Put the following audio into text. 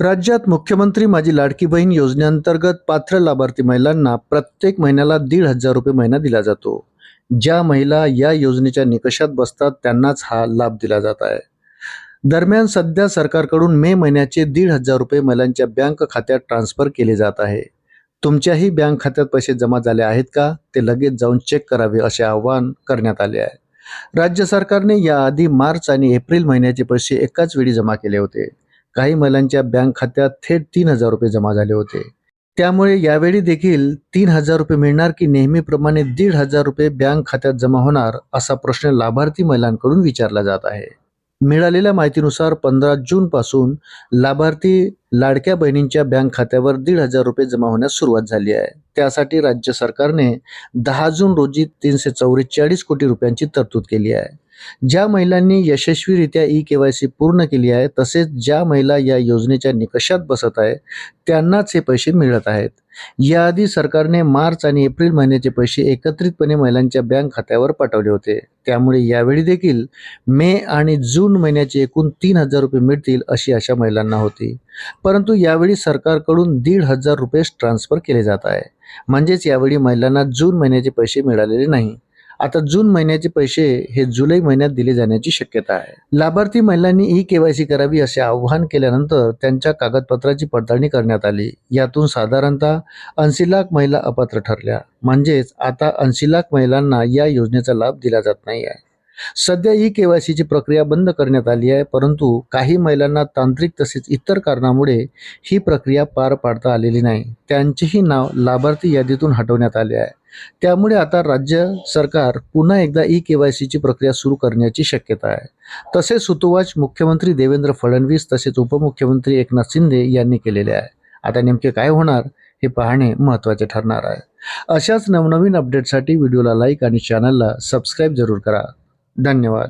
राज्यात मुख्यमंत्री माझी लाडकी बहीण योजनेअंतर्गत पात्र लाभार्थी महिलांना प्रत्येक महिन्याला 1,500 रुपये महिना दिला जातो. ज्या महिला या योजनेच्या निकषात बसतात त्यांनाच हा लाभ दिला जात आहे. दरम्यान सध्या सरकारकडून मे महिन्याचे 1,500 रुपये महिलांच्या बँक खात्यात ट्रान्सफर केले जात आहे. तुमच्याही बँक खात्यात पैसे जमा झाले आहेत का ते लगेच जाऊन चेक करावे असे आवाहन करण्यात आले आहे. राज्य सरकारने याआधी मार्च आणि एप्रिल महिन्याचे पैसे एकाच वेळी जमा केले होते. काही महिलांच्या बँक खात्यात थेट 3,000 रुपये जमा झाले होते. त्यामुळे यावेळी देखील 3,000 रुपये मिळणार की नेहमीप्रमाणे 1,500 रुपये बँक खात्यात जमा होणार असा प्रश्न लाभार्थी महिलांकडून विचारला जात आहे. मिळालेल्या माहितीनुसार 15 जून पासून लाभार्थी लाडक्या बहिणींच्या बँक खात्यावर 1,500 रुपये जमा होण्यास सुरुवात झाली आहे. त्यासाठी राज्य सरकारने 10 जून रोजी 344 कोटी रुपयांची तरतूद केली आहे. ज्या महिलांनी यशस्वीरित्या ई-केवायसी पूर्ण केली आहे तसेच ज्या महिला या योजनेच्या निकषात बसत आहे त्यांनाच हे पैसे मिळत आहेत. याआधी सरकारने मार्च आणि एप्रिल महिन्याचे पैसे एकत्रितपणे महिलांच्या बँक खात्यावर पाठवले होते. त्यामुळे यावेळी देखील मे आणि जून महिन्याचे एकूण 3,000 रुपये मिळतील अशी आशा महिलांना होती. परंतु यावेळी सरकारकडून 1,500 रुपये ट्रान्सफर केले जात आहे. म्हणजेच यावेळी महिलांना जून महिन्याचे पैसे मिळालेले नाही. आता जून महिन्याचे पैसे हे जुलै महिन्यात दिले जाण्याची शक्यता आहे. लाभार्थी महिलांनी ई-केवायसी करावी असे आवाहन केल्यानंतर त्यांच्या कागदपत्राची पडताळणी करण्यात आली. यातून साधारणतः 80 लाख महिला अपात्र ठरल्या. म्हणजेच आता 80 लाख महिलांना या योजनेचा लाभ दिला जात नाही आहे. सध्या ई-केवायसीची प्रक्रिया बंद करण्यात आली आहे, परंतु काही महिलांना तांत्रिक तसेच इतर कारणामुळे ही प्रक्रिया पार पाडता आलेली नाही. त्यांचेही नाव लाभार्थी यादीतून हटवण्यात आले आहे. त्यामुळे आता राज्य सरकार पुन्हा एकदा ई-केवायसीची प्रक्रिया सुरू करण्याची शक्यता आहे. तसे सुतोवाच मुख्यमंत्री देवेंद्र फडणवीस तसेच उपमुख्यमंत्री एकनाथ शिंदे यांनी केलेले आहे. आता नेमके काय होणार हे पाहणे महत्त्वाचे ठरणार आहे. अशाच नवनवीन अपडेटसाठी व्हिडिओला लाईक आणि चॅनलला सबस्क्राईब जरूर करा. धन्यवाद.